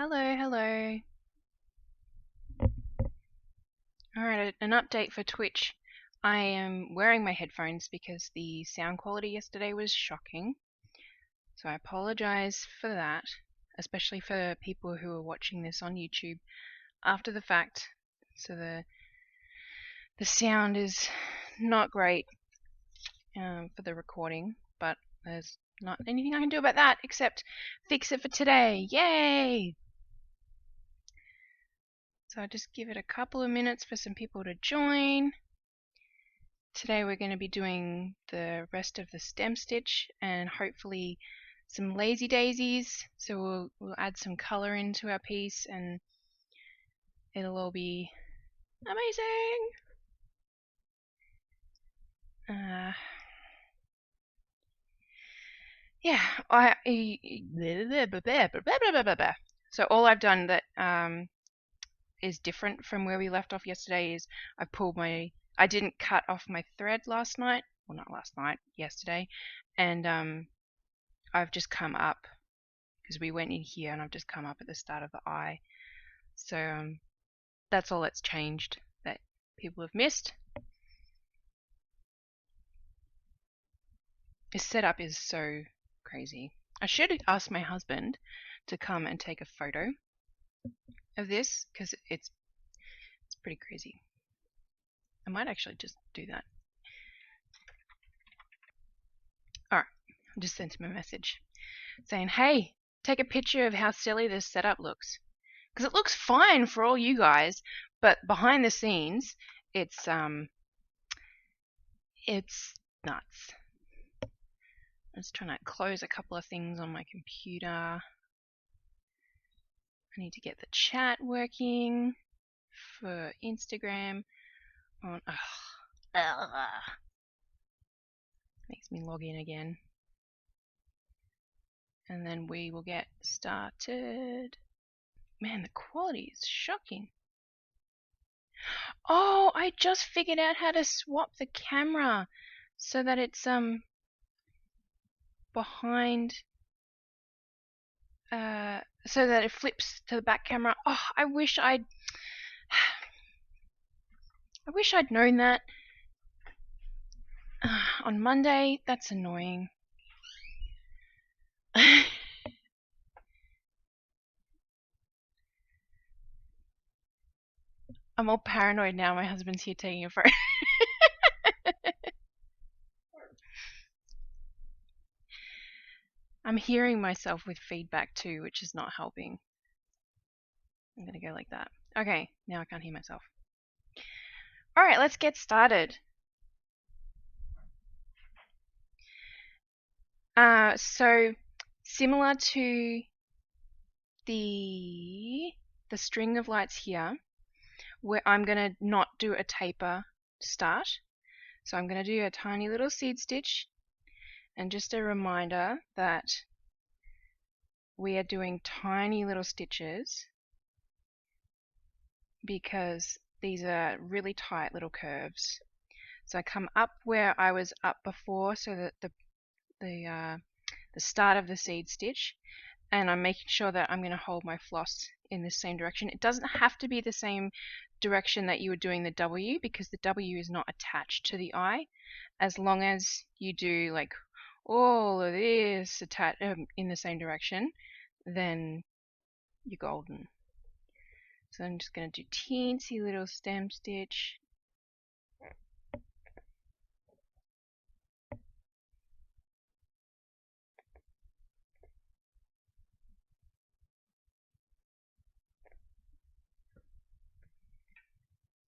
Hello, hello. Alright, an update for Twitch. I am wearing my headphones because the sound quality yesterday was shocking. So I apologize for that, especially for people who are watching this on YouTube after the fact. So the sound is not great for the recording, but there's not anything I can do about that except fix it for today. Yay! So I'll just give it a couple of minutes for some people to join. Today we're going to be doing the rest of the stem stitch and hopefully some lazy daisies. So we'll add some color into our piece and it'll all be amazing. Yeah, so all I've done that is different from where we left off yesterday is I didn't cut off my thread last night, well not last night, yesterday, and I've just come up because we went in here and I've just come up at the start of the eye. So that's all that's changed that people have missed. This setup is so crazy. I should ask my husband to come and take a photo of this because it's pretty crazy. I might actually just do that. Alright, I just sent him a message saying, hey, take a picture of how silly this setup looks. Because it looks fine for all you guys, but behind the scenes, it's nuts. I'm just trying to close a couple of things on my computer. I need to get the chat working for Instagram. Makes me log in again. And then we will get started. Man, the quality is shocking. Oh, I just figured out how to swap the camera so that it's behind so that it flips to the back camera. Oh, I wish I'd known that on Monday. That's annoying. I'm all paranoid now. My husband's here taking a photo. I'm hearing myself with feedback too, which is not helping. I'm gonna go like that. Okay, now I can't hear myself. Alright, let's get started. So similar to the string of lights here, where I'm gonna not do a taper to start. So I'm gonna do a tiny little seed stitch, and just a reminder that we are doing tiny little stitches because these are really tight little curves. So I come up where I was up before, so that the start of the seed stitch, and I'm making sure that I'm going to hold my floss in the same direction. It doesn't have to be the same direction that you were doing the W, because the W is not attached to the I. As long as you do like all of this in the same direction, then you're golden. So I'm just going to do teensy little stem stitch.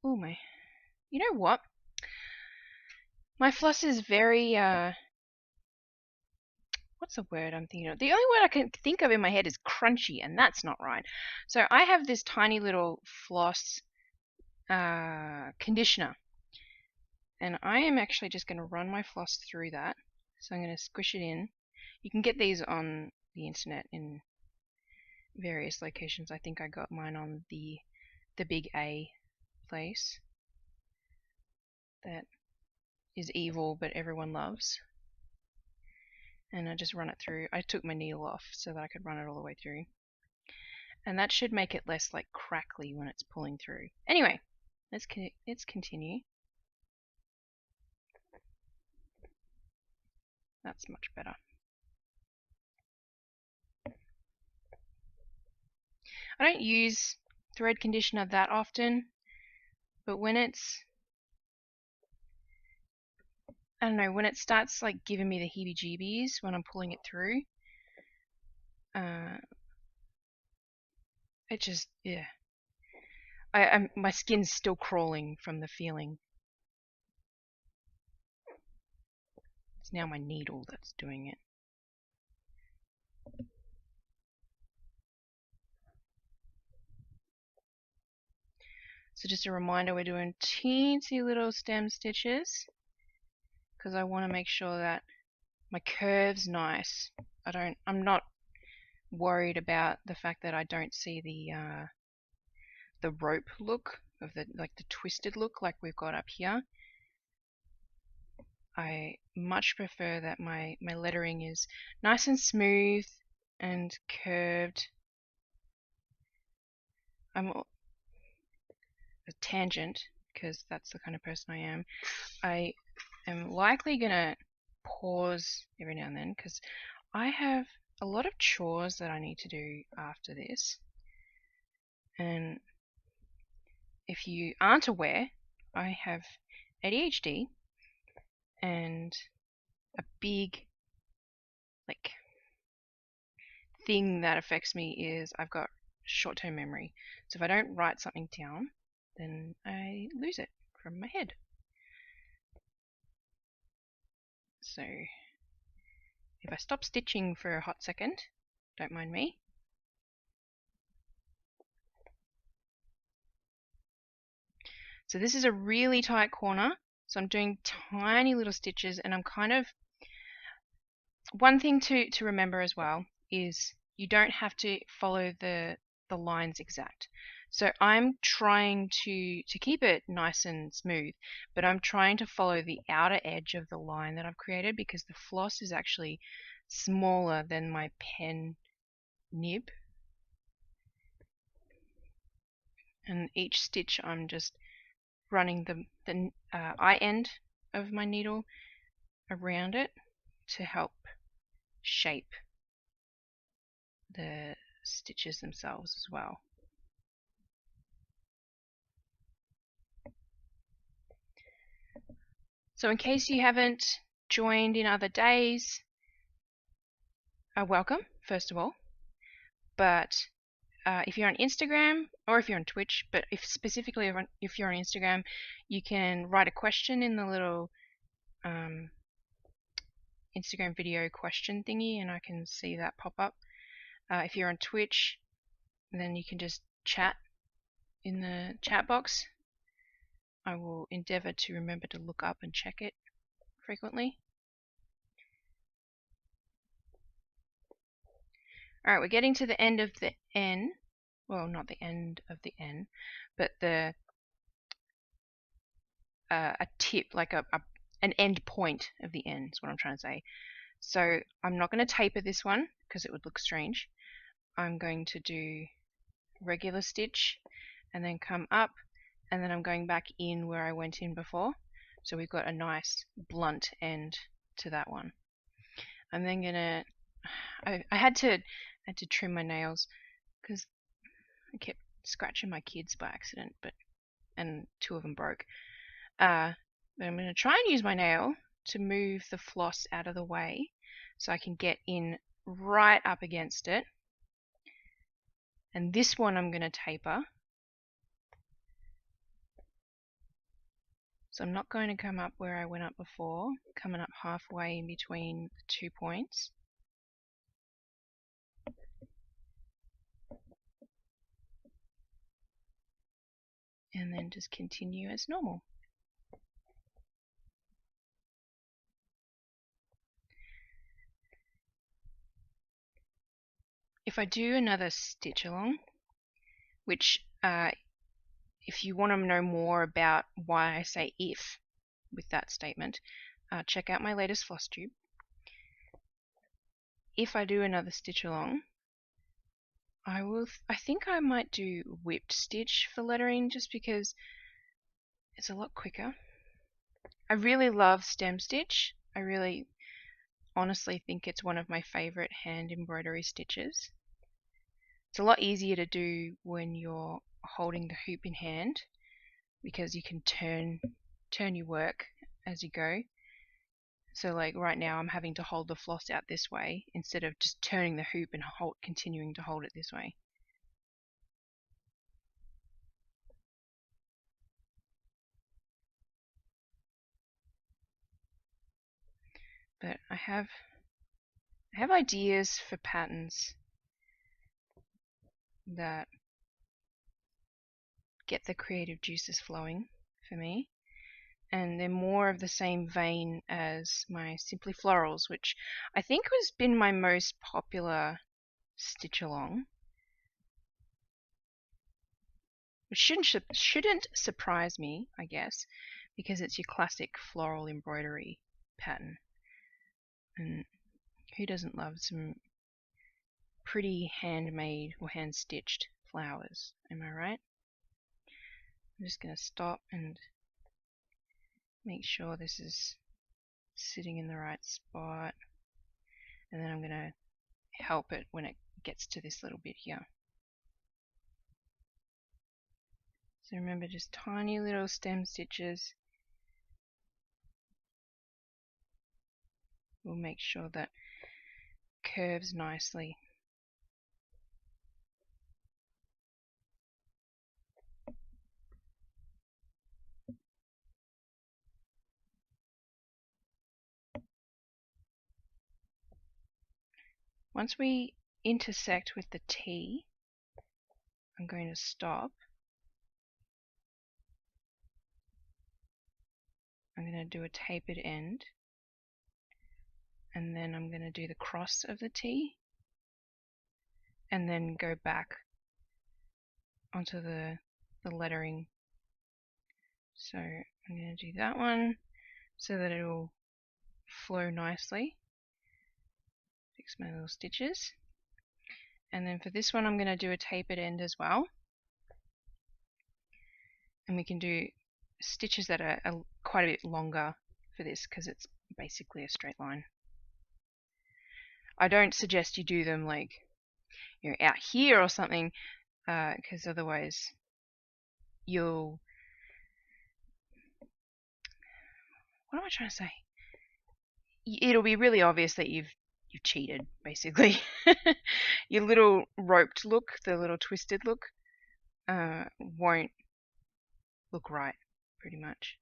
Oh my, you know what? My floss is very, what's the word I'm thinking of? The only word I can think of in my head is crunchy, and that's not right. So I have this tiny little floss conditioner, and I am actually just going to run my floss through that. So I'm going to squish it in. You can get these on the internet in various locations. I think I got mine on the Big A place that is evil but everyone loves. And I just run it through. I took my needle off so that I could run it all the way through. And that should make it less like crackly when it's pulling through. Anyway, let's continue. That's much better. I don't use thread conditioner that often, but when it's, I don't know, when it starts like giving me the heebie-jeebies when I'm pulling it through, it just, yeah. My skin's still crawling from the feeling. It's now my needle that's doing it. So just a reminder, we're doing teensy little stem stitches because I want to make sure that my curve's nice. I'm not worried about the fact that I don't see the rope look of the twisted look like we've got up here. I much prefer that my lettering is nice and smooth and curved. I'm a tangent because that's the kind of person I am. I am likely gonna pause every now and then because I have a lot of chores that I need to do after this. And if you aren't aware, I have ADHD, and a big thing that affects me is I've got short-term memory. So if I don't write something down, then I lose it from my head. So if I stop stitching for a hot second, don't mind me. So this is a really tight corner, so I'm doing tiny little stitches, and I'm kind of, one thing to remember as well is you don't have to follow the lines exact. So I'm trying to keep it nice and smooth, but I'm trying to follow the outer edge of the line that I've created because the floss is actually smaller than my pen nib. And each stitch I'm just running the eye end of my needle around it to help shape the stitches themselves as well. So in case you haven't joined in other days, welcome, first of all. But if you're on Instagram, or if you're on Twitch, but specifically if you're on Instagram, you can write a question in the little Instagram video question thingy, and I can see that pop up. If you're on Twitch, then you can just chat in the chat box. I will endeavor to remember to look up and check it frequently. Alright, we're getting to the end of the N. Well, not the end of the N, but a tip, like an end point of the N is what I'm trying to say. So I'm not going to taper this one because it would look strange. I'm going to do regular stitch and then come up, and then I'm going back in where I went in before. So we've got a nice blunt end to that one. I'm then gonna, I had to trim my nails because I kept scratching my kids by accident, and 2 of them broke. But I'm gonna try and use my nail to move the floss out of the way so I can get in right up against it. And this one I'm gonna taper. So I'm not going to come up where I went up before, coming up halfway in between the 2 points. And then just continue as normal. If I do another stitch along, which if you want to know more about why I say if with that statement, check out my latest floss tube. If I do another stitch along, I think I might do whipped stitch for lettering just because it's a lot quicker. I really love stem stitch. I really honestly think it's one of my favorite hand embroidery stitches. It's a lot easier to do when you're holding the hoop in hand because you can turn your work as you go. So like right now I'm having to hold the floss out this way instead of just turning the hoop and continuing to hold it this way. But I have ideas for patterns that get the creative juices flowing for me, and they're more of the same vein as my Simply Florals, which I think has been my most popular stitch along, which shouldn't surprise me, I guess, because it's your classic floral embroidery pattern, and who doesn't love some pretty handmade or hand stitched flowers, am I right? I'm just going to stop and make sure this is sitting in the right spot, and then I'm going to help it when it gets to this little bit here. So remember, just tiny little stem stitches will make sure that curves nicely. Once we intersect with the T, I'm going to stop. I'm going to do a tapered end, and then I'm going to do the cross of the T, and then go back onto the lettering. So I'm going to do that one so that it will flow nicely. Fix my little stitches. And then for this one I'm going to do a tapered end as well. And we can do stitches that are quite a bit longer for this because it's basically a straight line. I don't suggest you do them like out here or something, because otherwise you'll... What am I trying to say? It'll be really obvious that you've cheated, basically. Your little roped look, the little twisted look, won't look right, pretty much.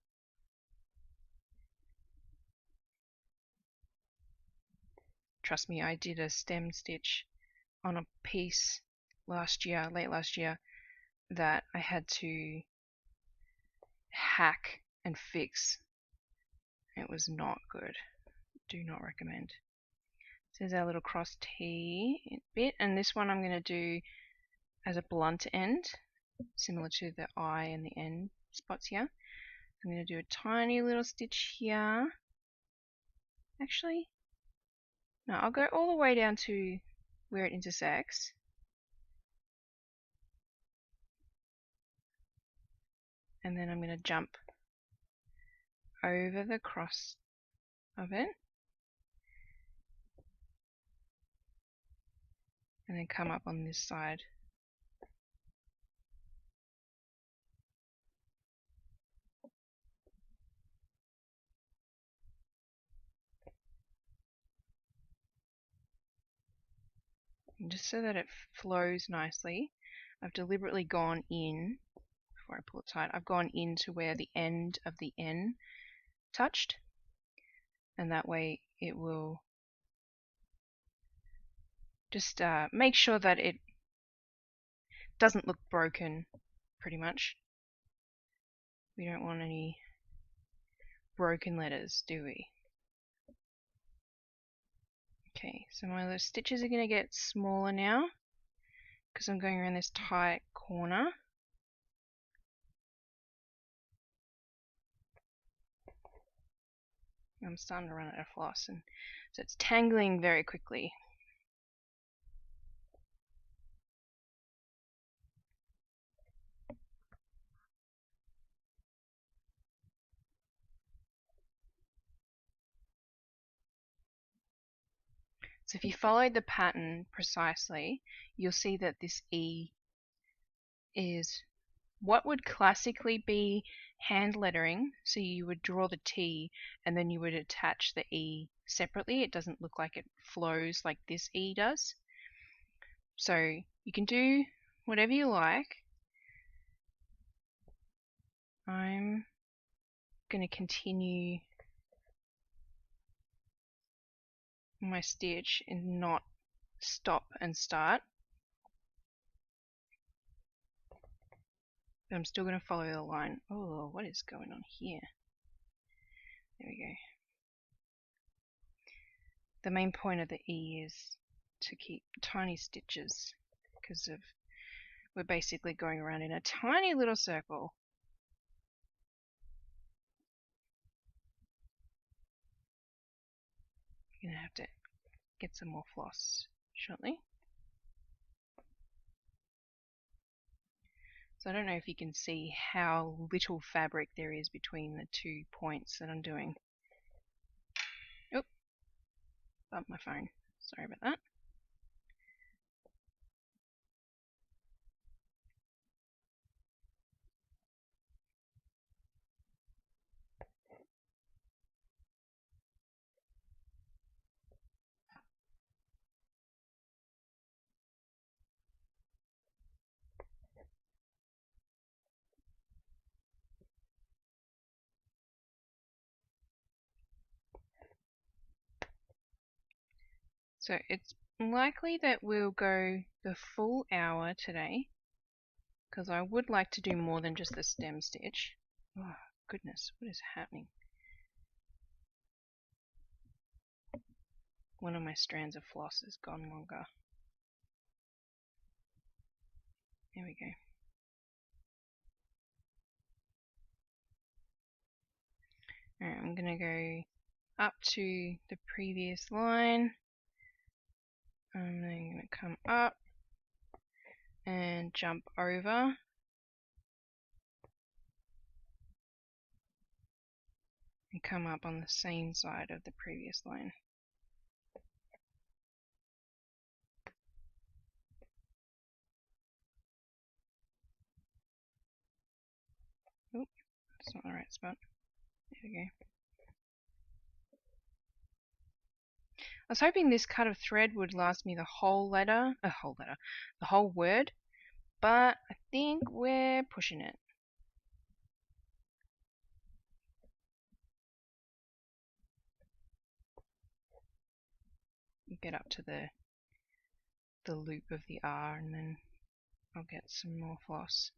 Trust me, I did a stem stitch on a piece late last year, that I had to hack and fix. It was not good. Do not recommend. This is our little cross T bit, and this one I'm going to do as a blunt end, similar to the I and the N spots here. I'm going to do a tiny little stitch here. Actually, no, I'll go all the way down to where it intersects. And then I'm going to jump over the cross of it. And then come up on this side. And just so that it flows nicely, I've deliberately gone in, before I pull it tight, I've gone into where the end of the N touched, and that way it will just make sure that it doesn't look broken, pretty much. We don't want any broken letters, do we? Okay, so my little stitches are going to get smaller now because I'm going around this tight corner. I'm starting to run out of floss, and so it's tangling very quickly. So if you follow the pattern precisely, you'll see that this E is what would classically be hand lettering. So you would draw the T and then you would attach the E separately. It doesn't look like it flows like this E does. So you can do whatever you like. I'm going to continue my stitch and not stop and start. But I'm still going to follow the line. Oh, what is going on here? There we go. The main point of the E is to keep tiny stitches because we're basically going around in a tiny little circle. I'm going to have to get some more floss shortly. So I don't know if you can see how little fabric there is between the 2 points that I'm doing. Oh, bumped my phone. Sorry about that. So it's likely that we'll go the full hour today because I would like to do more than just the stem stitch. Oh goodness, what is happening? One of my strands of floss has gone longer. There we go. Alright, I'm going to go up to the previous line. I'm then going to come up and jump over. And come up on the same side of the previous line. Oh, that's not the right spot. There we go. I was hoping this cut of thread would last me the whole word, but I think we're pushing it. Get up to the loop of the R and then I'll get some more floss.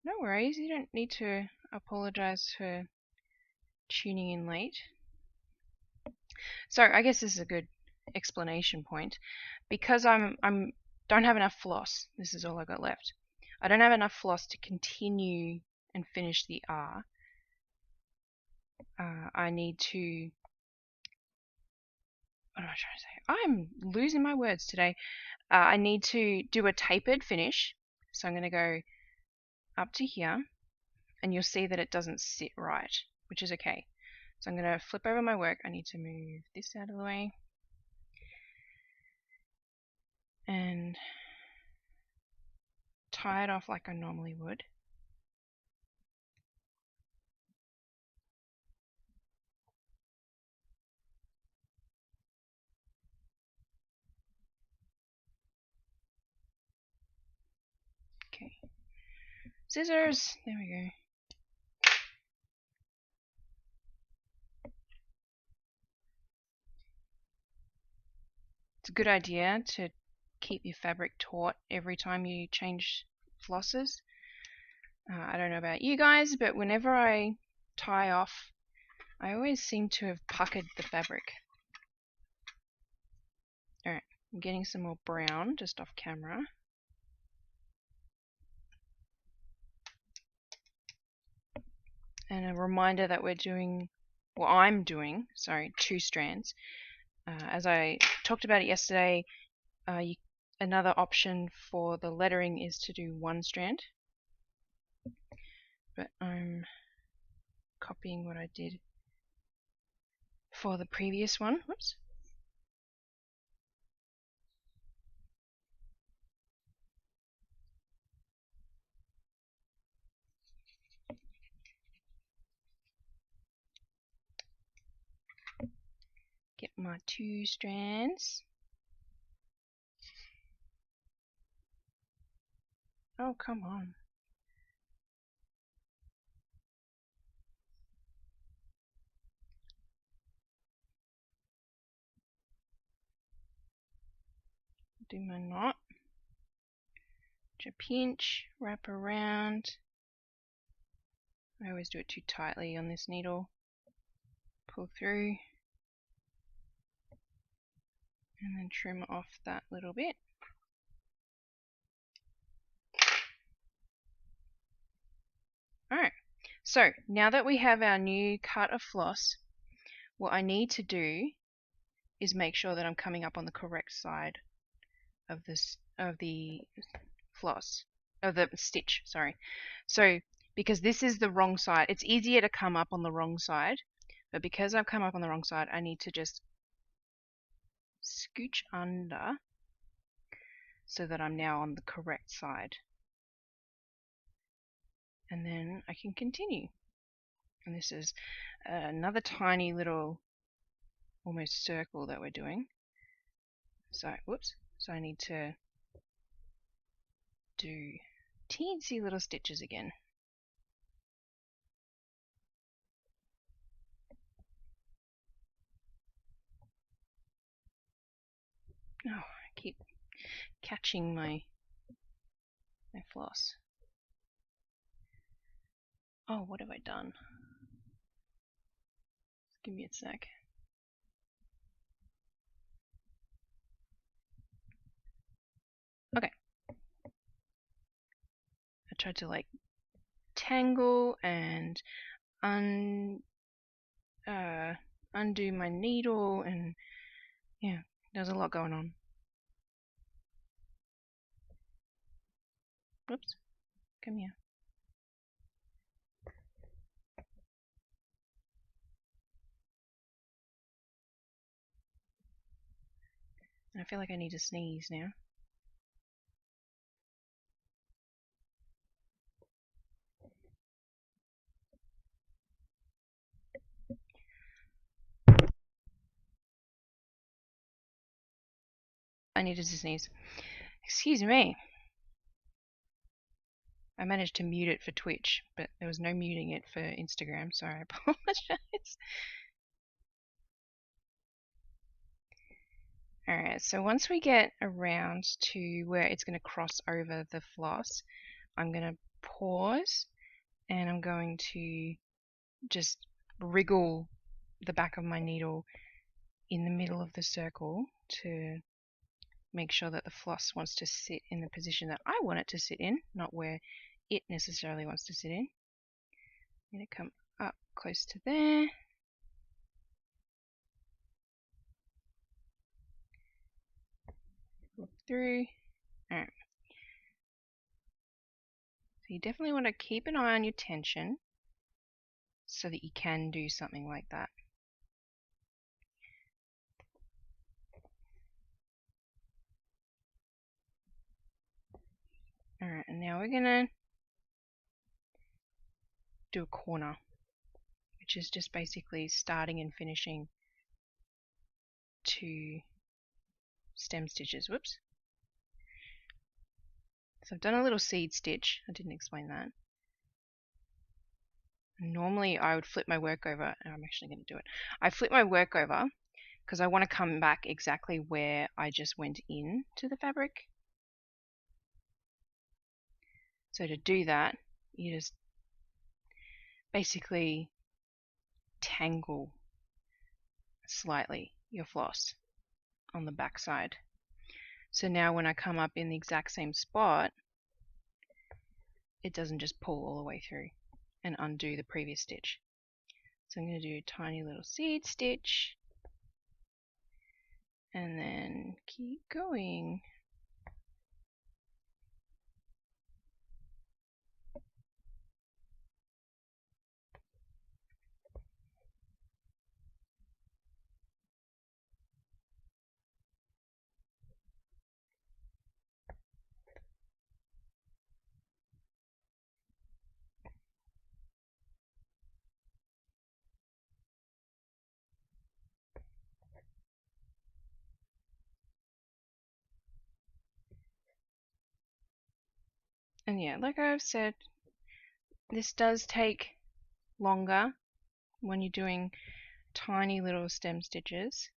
No worries, you don't need to apologize for tuning in late. So I guess this is a good explanation point. Because I'm don't have enough floss, this is all I got left. I don't have enough floss to continue and finish the R. I need to, what am I trying to say? I'm losing my words today. I need to do a tapered finish. So I'm going to go up to here and you'll see that it doesn't sit right, which is okay. So I'm going to flip over my work. I need to move this out of the way and tie it off like I normally would. Okay, scissors, there we go. It's a good idea to keep your fabric taut every time you change flosses. I don't know about you guys, but whenever I tie off, I always seem to have puckered the fabric. Alright, I'm getting some more brown just off camera. And a reminder that we're doing, well, I'm doing, sorry, 2 strands. As I talked about it yesterday, another option for the lettering is to do 1 strand. But I'm copying what I did for the previous one. Whoops. Get my 2 strands. Oh, come on. Do my knot. Pinch, wrap around. I always do it too tightly on this needle. Pull through. And then trim off that little bit. Alright, so now that we have our new cut of floss, what I need to do is make sure that I'm coming up on the correct side of the floss, of the stitch, sorry. So because this is the wrong side, it's easier to come up on the wrong side, but because I've come up on the wrong side, I need to just scooch under so that I'm now on the correct side. And then I can continue. And this is another tiny little almost circle that we're doing. So, whoops. So I need to do teensy little stitches again. Oh, I keep catching my floss. Oh, what have I done? Give me a sec. Okay. I tried to like tangle and undo my needle, and yeah, there's a lot going on. Whoops. Come here. I feel like I need to sneeze now. I needed to sneeze. Excuse me. I managed to mute it for Twitch, but there was no muting it for Instagram, so I apologize. Alright, so once we get around to where it's going to cross over the floss, I'm going to pause and I'm going to just wriggle the back of my needle in the middle of the circle to make sure that the floss wants to sit in the position that I want it to sit in, not where it necessarily wants to sit in. I'm going to come up close to there. Look through. Alright. So you definitely want to keep an eye on your tension so that you can do something like that. Alright, and now we're going to do a corner, which is just basically starting and finishing 2 stem stitches. Whoops. So I've done a little seed stitch. I didn't explain that. Normally I would flip my work over, and I'm actually going to do it. I flip my work over because I want to come back exactly where I just went in to the fabric. So to do that, you just basically tangle slightly your floss on the back side. So now when I come up in the exact same spot, it doesn't just pull all the way through and undo the previous stitch. So I'm going to do a tiny little seed stitch and then keep going. And yeah, like I've said, this does take longer when you're doing tiny little stem stitches,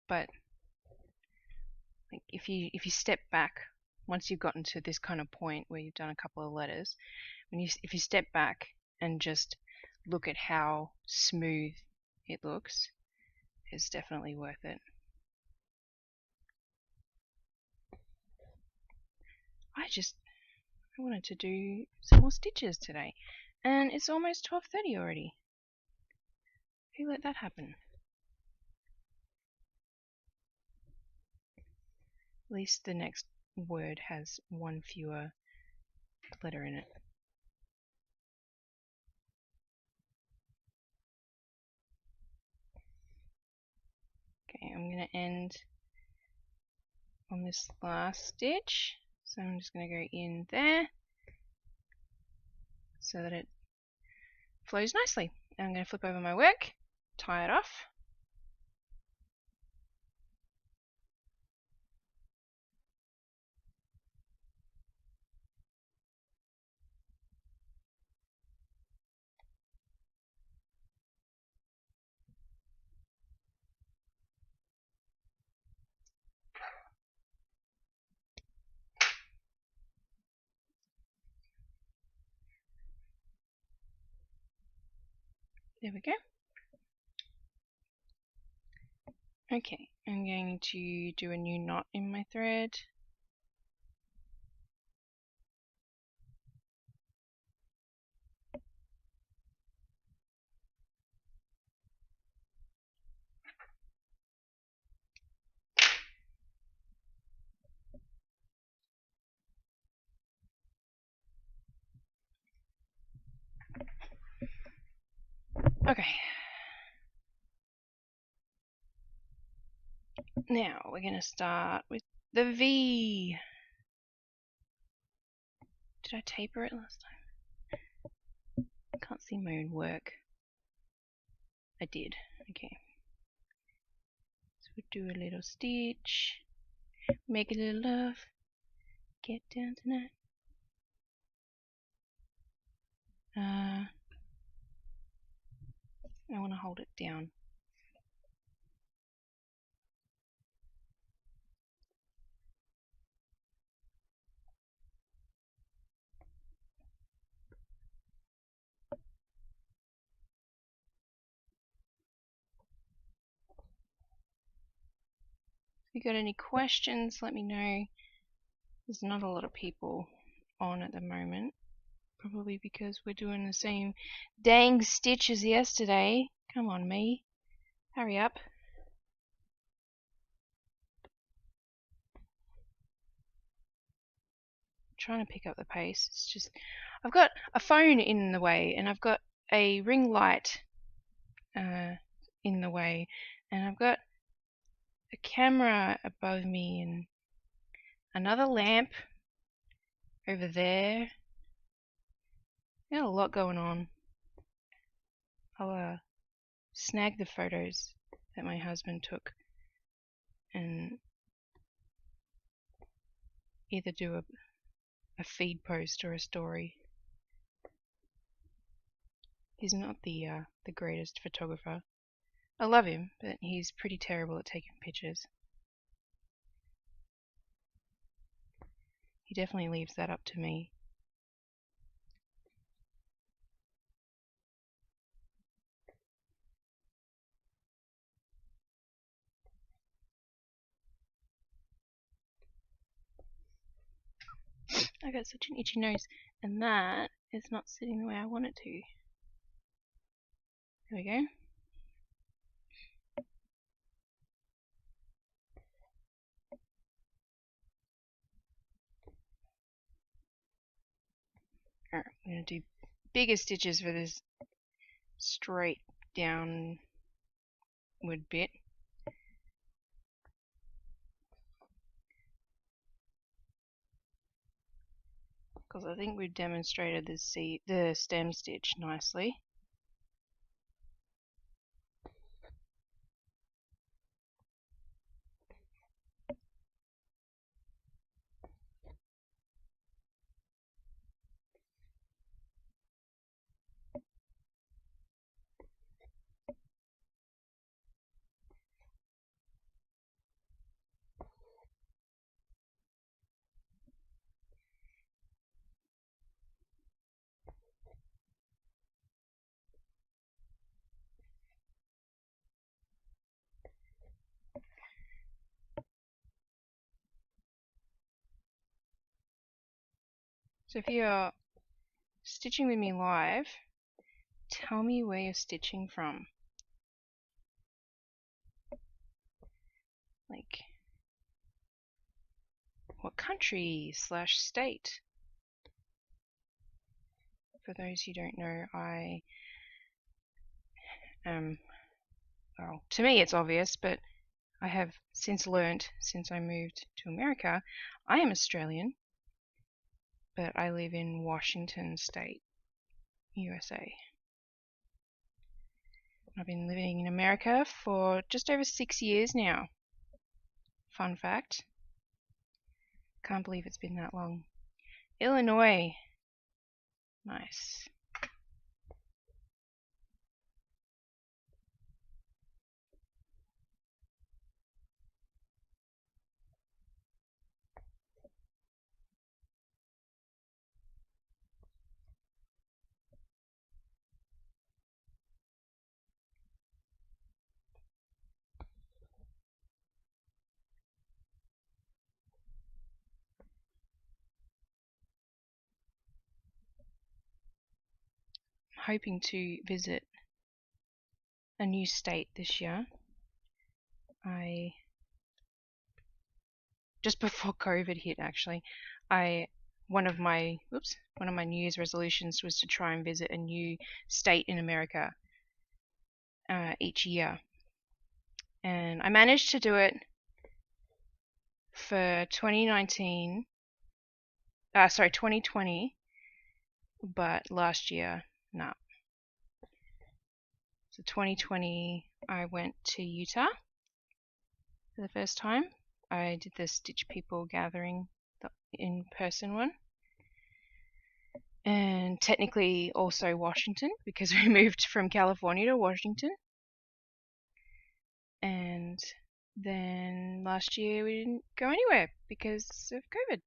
but like if you step back, once you've gotten to this kind of point where you've done a couple of letters, if you step back and just look at how smooth it looks, it's definitely worth it. I wanted to do some more stitches today, and it's almost 12:30 already. Who let that happen? At least the next word has one fewer letter in it. Okay, I'm going to end on this last stitch, so I'm just going to go in there so that it flows nicely. And I'm going to flip over my work, tie it off. There we go. Okay, I'm going to do a new knot in my thread. Okay. Now we're going to start with the V. Did I taper it last time? I can't see my own work. I did. Okay. So we'll do a little stitch, make a little love, get down tonight. I want to hold it down. If you got any questions, let me know. There's not a lot of people on at the moment. Probably because we're doing the same dang stitch as yesterday. Come on, me. Hurry up. I'm trying to pick up the pace. It's just, I've got a phone in the way, and I've got a ring light in the way, and I've got a camera above me, and another lamp over there. Got a lot going on. I'll snag the photos that my husband took and either do a feed post or a story. He's not the greatest photographer. I love him, but he's pretty terrible at taking pictures. He definitely leaves that up to me. I got such an itchy nose, and that is not sitting the way I want it to. There we go. Alright, I'm going to do bigger stitches for this straight downward bit. Because I think we've demonstrated the stem stitch nicely. So if you're stitching with me live, tell me where you're stitching from. Like, what country / state? For those who don't know, I am, well, to me it's obvious, but I have since learnt, since I moved to America, I am Australian, but I live in Washington State, USA. I've been living in America for just over 6 years now. Fun fact. Can't believe it's been that long. Illinois. Nice. I'm hoping to visit a new state this year. Just before COVID hit, actually, one of my New Year's resolutions was to try and visit a new state in America each year, and I managed to do it for 2020, but last year, no. So 2020, I went to Utah for the first time. I did the Stitch People Gathering, the in-person one. And technically also Washington, because we moved from California to Washington. And then last year we didn't go anywhere because of COVID.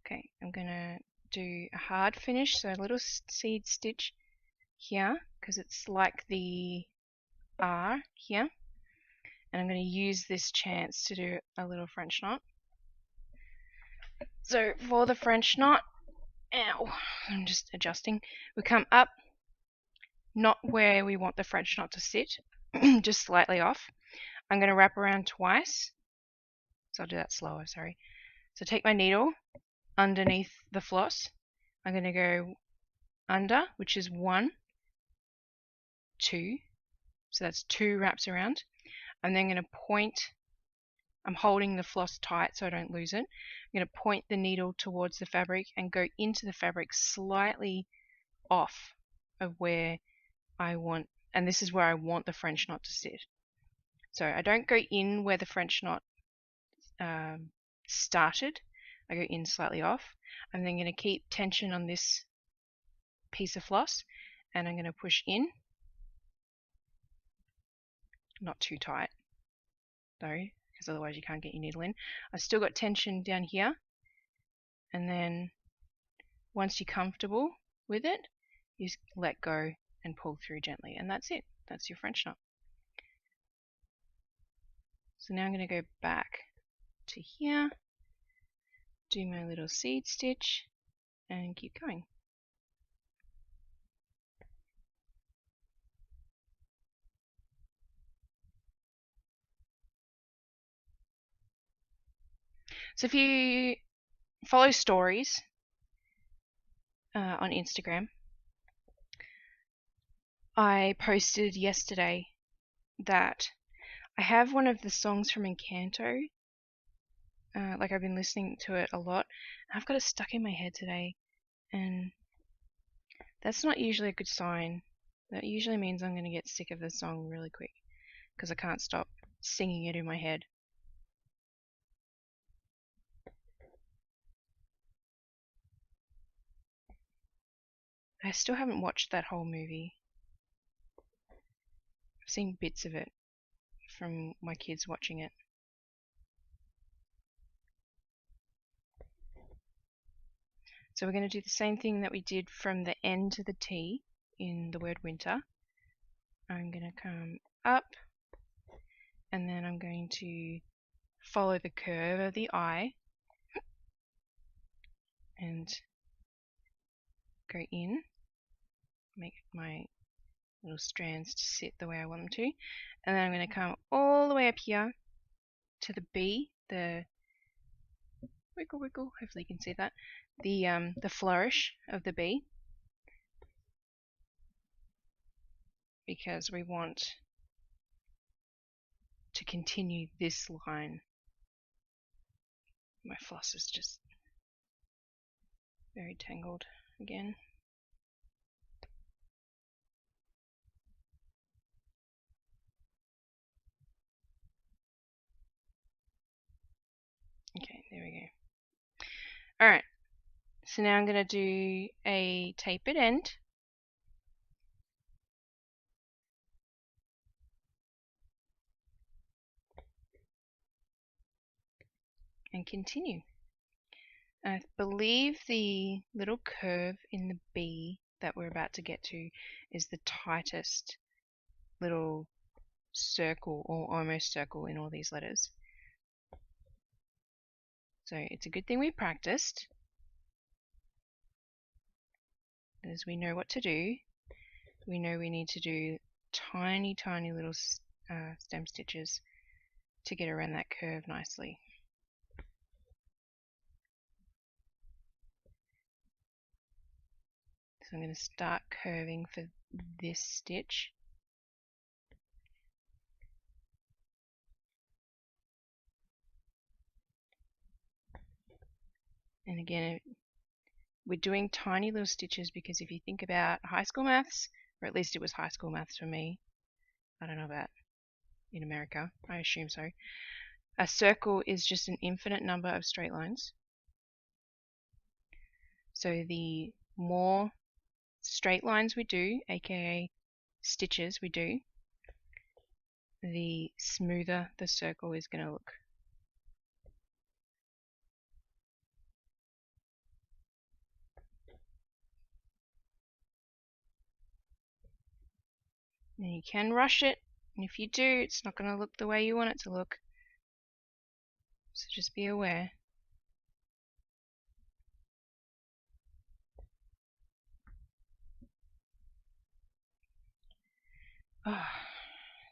Okay, I'm gonna do a hard finish, so a little seed stitch here, because it's like the R here. And I'm going to use this chance to do a little French knot. So for the French knot, I'm just adjusting. We come up, not where we want the French knot to sit, just slightly off. I'm going to wrap around twice. So I'll do that slower, sorry. So take my needle underneath the floss. I'm going to go under, which is 1, 2. So that's 2 wraps around. I'm then going to point, I'm holding the floss tight so I don't lose it. I'm going to point the needle towards the fabric and go into the fabric slightly off of where I want, and this is where I want the French knot to sit. So I don't go in where the French knot started. I go in slightly off. I'm then going to keep tension on this piece of floss, and I'm going to push in. Not too tight though, because otherwise you can't get your needle in. I've still got tension down here, and then once you're comfortable with it, you just let go and pull through gently, and that's it. That's your French knot. So now I'm going to go back to here, do my little seed stitch, and keep going. So if you follow stories on Instagram, I posted yesterday that I have one of the songs from Encanto. Like I've been listening to it a lot. I've got it stuck in my head today, and that's not usually a good sign. That usually means I'm going to get sick of the song really quick because I can't stop singing it in my head. I still haven't watched that whole movie. I've seen bits of it from my kids watching it. So we're going to do the same thing that we did from the N to the T in the word winter. I'm going to come up, and then I'm going to follow the curve of the eye and go in, make my little strands to sit the way I want them to, and then I'm going to come all the way up here to the B, the wiggle wiggle, hopefully you can see that, the flourish of the B, because we want to continue this line. My floss is just very tangled again. Okay, there we go. Alright, so now I'm going to do a tapered end. And continue. I believe the little curve in the B that we're about to get to is the tightest little circle or almost circle in all these letters. So it's a good thing we practiced, as we know what to do. We know we need to do tiny little stem stitches to get around that curve nicely. So I'm going to start curving for this stitch. And again, we're doing tiny little stitches because if you think about high school maths, or at least it was high school maths for me, I don't know about in America, I assume so, a circle is just an infinite number of straight lines. So the more straight lines we do, aka stitches we do, the smoother the circle is going to look. And you can rush it, and if you do, it's not going to look the way you want it to look. So just be aware. Oh,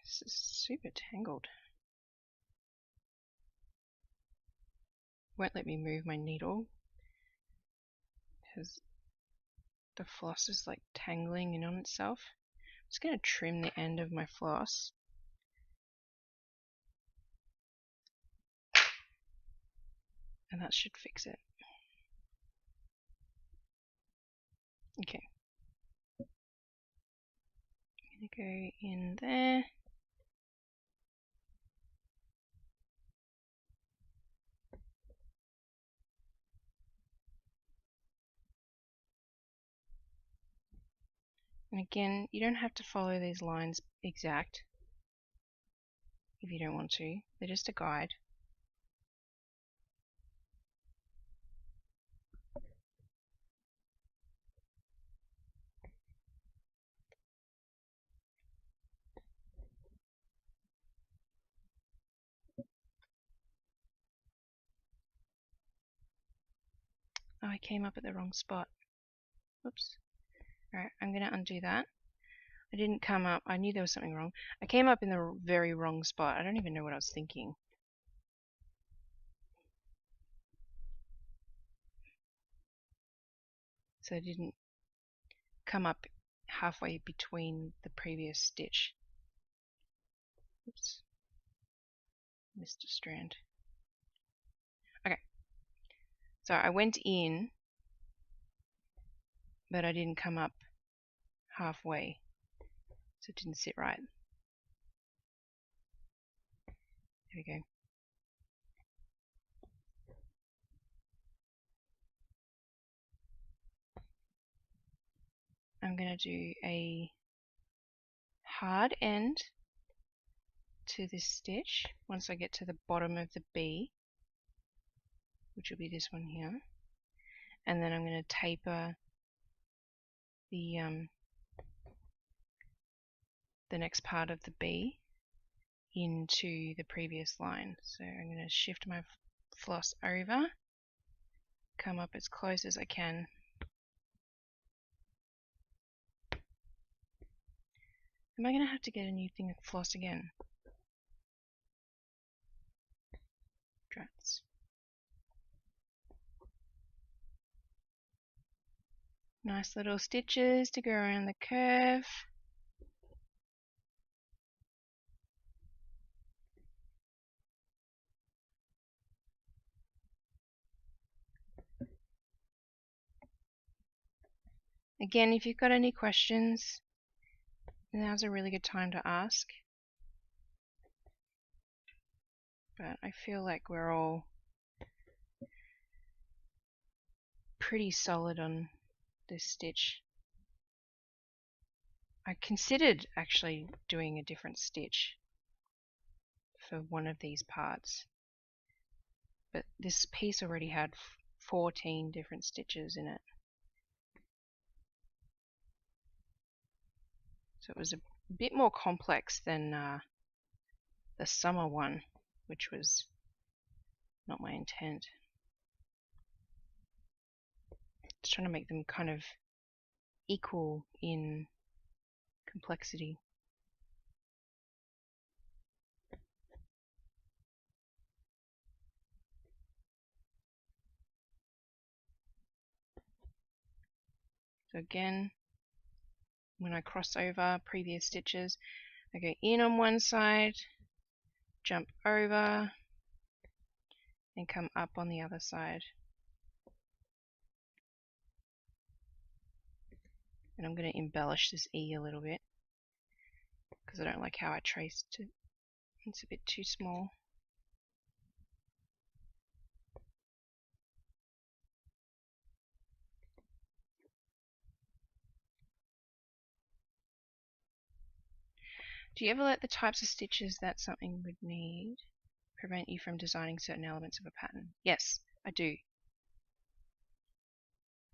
this is super tangled. Won't let me move my needle because the floss is like tangling in on itself. I'm just going to trim the end of my floss. And that should fix it. Okay. I'm going to go in there. And again, you don't have to follow these lines exact if you don't want to. They're just a guide. Oh, I came up at the wrong spot. Oops. Alright, I'm going to undo that. I didn't come up. I knew there was something wrong. I came up in the very wrong spot. I don't even know what I was thinking. So I didn't come up halfway between the previous stitch. Oops. Missed a strand. Okay. So I went in, but I didn't come up halfway. So it didn't sit right. There we go. I'm going to do a hard end to this stitch once I get to the bottom of the B, which will be this one here, and then I'm going to taper the next part of the B into the previous line. So I'm going to shift my floss over, come up as close as I can. Am I going to have to get a new thing of floss again? Drats. Nice little stitches to go around the curve. Again, if you've got any questions, now's a really good time to ask. But I feel like we're all pretty solid on this stitch. I considered actually doing a different stitch for one of these parts, but this piece already had 14 different stitches in it. So it was a bit more complex than the summer one, which was not my intent. Just trying to make them kind of equal in complexity. So again, when I cross over previous stitches, I go in on one side, jump over, and come up on the other side. And I'm going to embellish this E a little bit because I don't like how I traced it. It's a bit too small. Do you ever let the types of stitches that something would need prevent you from designing certain elements of a pattern? Yes, I do.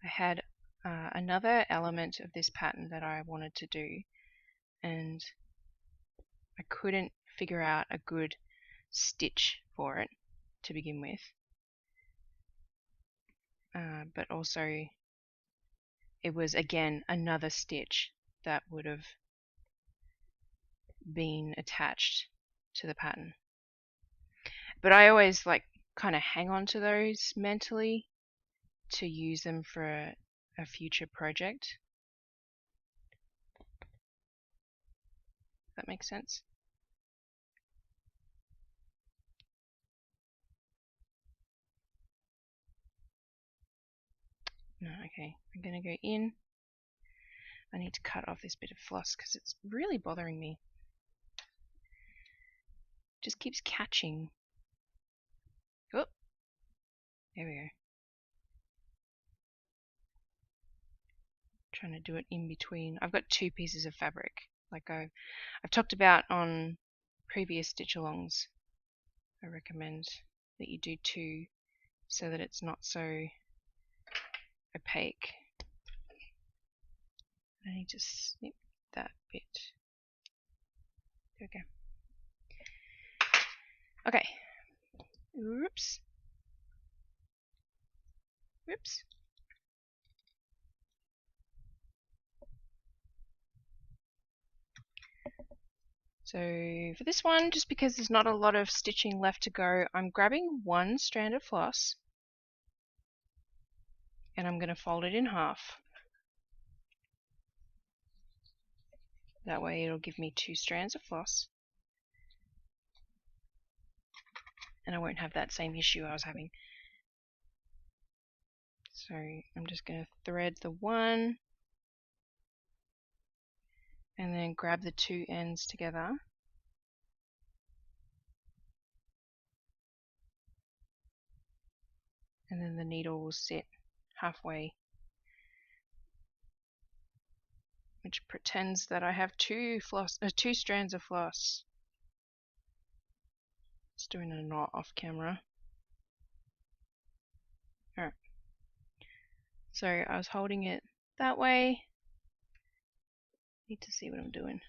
I had another element of this pattern that I wanted to do, and I couldn't figure out a good stitch for it to begin with. But also it was again another stitch that would have been attached to the pattern. But I always like kind of hang on to those mentally to use them for a future project. That makes sense? No, okay. I'm going to go in. I need to cut off this bit of floss because it's really bothering me. Just keeps catching. Oh, there we go. Trying to do it in between. I've got two pieces of fabric, like I've talked about on previous stitch alongs. I recommend that you do two so that it's not so opaque. I need to snip that bit. There we go. Okay. Oops. Oops. So for this one, just because there's not a lot of stitching left to go, I'm grabbing one strand of floss and I'm going to fold it in half. That way it'll give me 2 strands of floss. And I won't have that same issue I was having. So I'm just going to thread the one and then grab the 2 ends together. And then the needle will sit halfway, which pretends that I have 2 strands of floss. Just doing a knot off camera. Alright. So I was holding it that way. Need to see what I'm doing.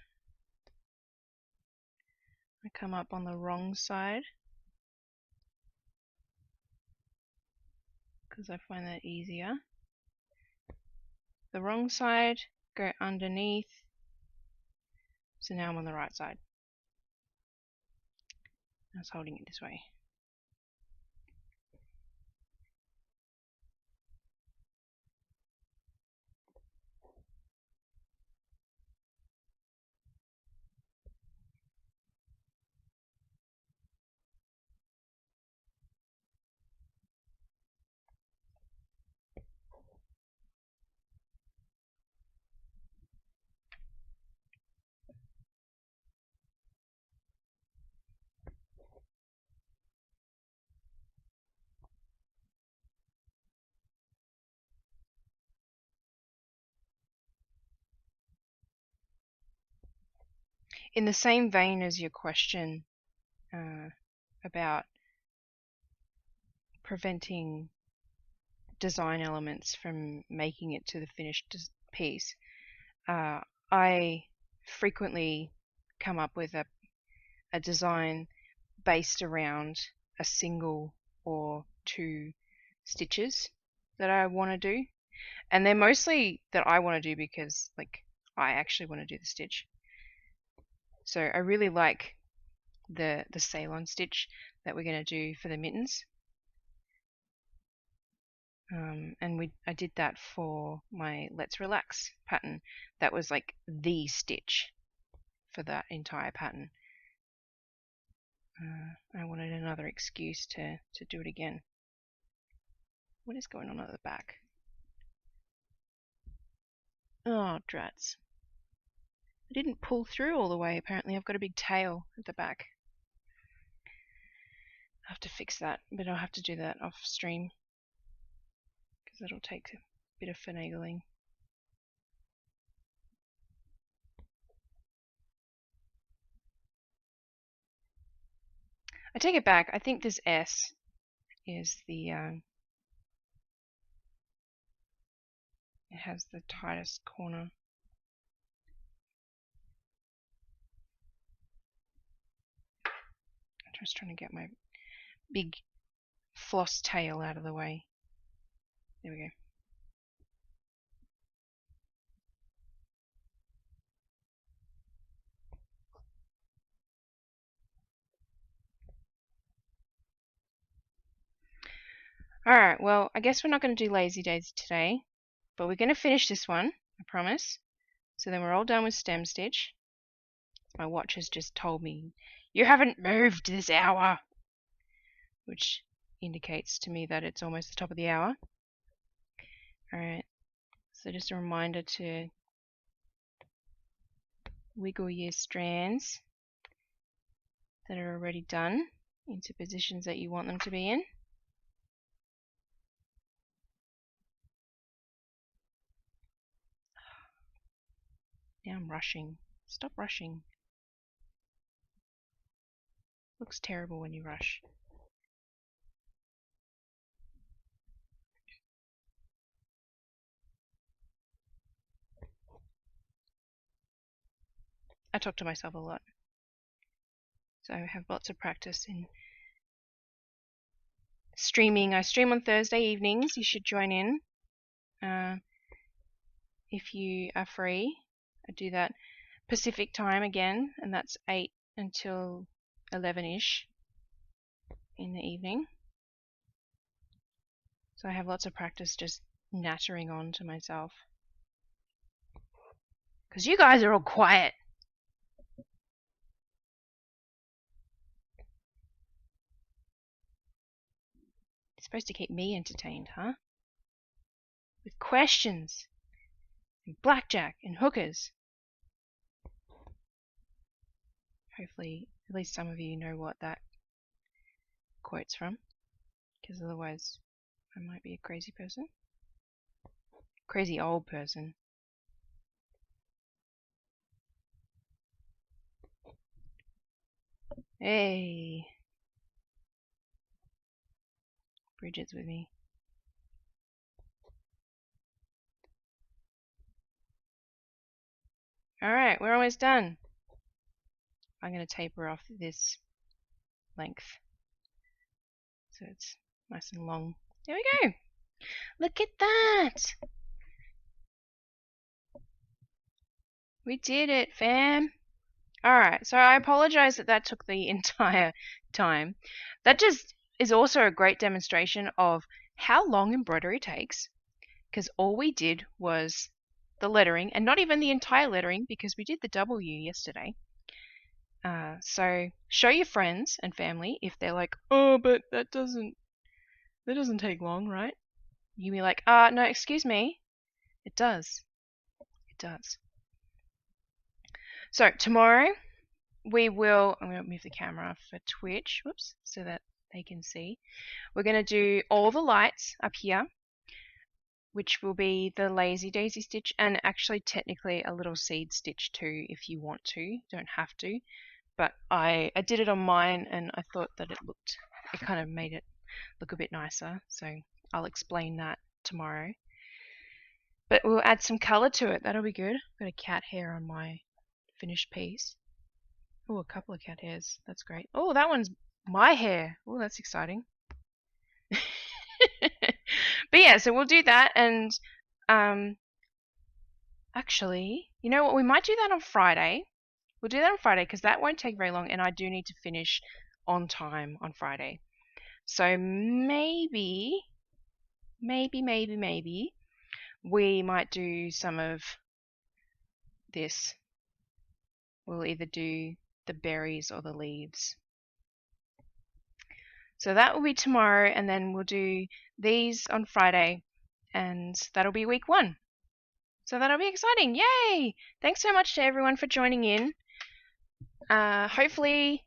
I come up on the wrong side because I find that easier. The wrong side, go underneath. So now I'm on the right side. I was holding it this way. In the same vein as your question about preventing design elements from making it to the finished piece, I frequently come up with a design based around a single or two stitches that I want to do, and they're mostly that I want to do because I actually want to do the stitch. So I really like the sail-on stitch that we're going to do for the mittens, and I did that for my Let's Relax pattern. That was like the stitch for that entire pattern. I wanted another excuse to do it again. What is going on at the back? Oh, drats. I didn't pull through all the way. Apparently I've got a big tail at the back. I have to fix that, but I'll have to do that off stream because it'll take a bit of finagling. I take it back. I think this S is the it has the tightest corner. I'm just trying to get my big floss tail out of the way. There we go. Alright, well, I guess we're not going to do Lazy Days today, but we're going to finish this one, I promise. So then we're all done with stem stitch. My watch has just told me, you haven't moved this hour, which indicates to me that it's almost the top of the hour. Alright, so just a reminder to wiggle your strands that are already done into positions that you want them to be in. Now I'm rushing. Stop rushing. Looks terrible when you rush. I talk to myself a lot. So I have lots of practice in streaming. I stream on Thursday evenings. You should join in if you are free. I do that Pacific time again, and that's 8 until 11ish in the evening. So I have lots of practice just nattering on to myself. Because you guys are all quiet. You're supposed to keep me entertained, huh? With questions, and blackjack, and hookers. Hopefully, at least some of you know what that quote's from. Because otherwise, I might be a crazy person. Crazy old person. Hey! Bridget's with me. Alright, we're almost done. I'm going to taper off this length so it's nice and long. There we go. Look at that. We did it, fam. Alright, so I apologize that took the entire time. That just is also a great demonstration of how long embroidery takes, because all we did was the lettering, and not even the entire lettering because we did the W yesterday. So show your friends and family if they're like, oh, but that doesn't take long, right? You be like, no, excuse me, it does. It does. So tomorrow we will, I'm going to move the camera for Twitch, whoops, so that they can see. We're going to do all the lights up here, which will be the lazy daisy stitch, and actually technically a little seed stitch too if you want to. You don't have to, but I did it on mine and I thought that it kind of made it look a bit nicer, so I'll explain that tomorrow. But we'll add some colour to it, that'll be good. Got a cat hair on my finished piece. Oh, a couple of cat hairs, that's great. Oh, that one's my hair. Oh, that's exciting. But yeah, so we'll do that, and actually, you know what, we might do that on Friday. We'll do that on Friday because that won't take very long, and I do need to finish on time on Friday. So maybe we might do some of this. We'll either do the berries or the leaves. So that will be tomorrow, and then we'll do these on Friday, and that'll be week 1. So that'll be exciting. Yay! Thanks so much to everyone for joining in. Hopefully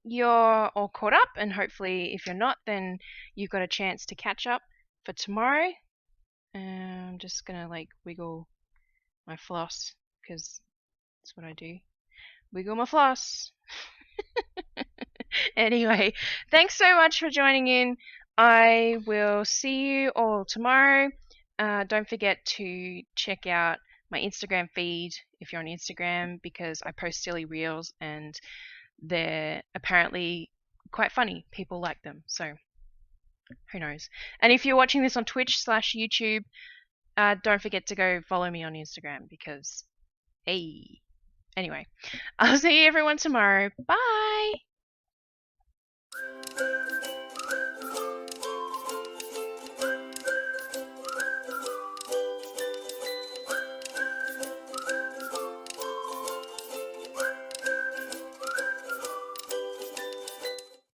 you're all caught up, and hopefully if you're not, then you've got a chance to catch up for tomorrow. I'm just gonna like wiggle my floss because that's what I do. Wiggle my floss. Anyway, thanks so much for joining in. I will see you all tomorrow. Don't forget to check out my Instagram feed if you're on Instagram, because I post silly reels and they're apparently quite funny. People like them, so who knows. And if you're watching this on Twitch/YouTube, don't forget to go follow me on Instagram because, hey. Anyway, I'll see everyone tomorrow. Bye!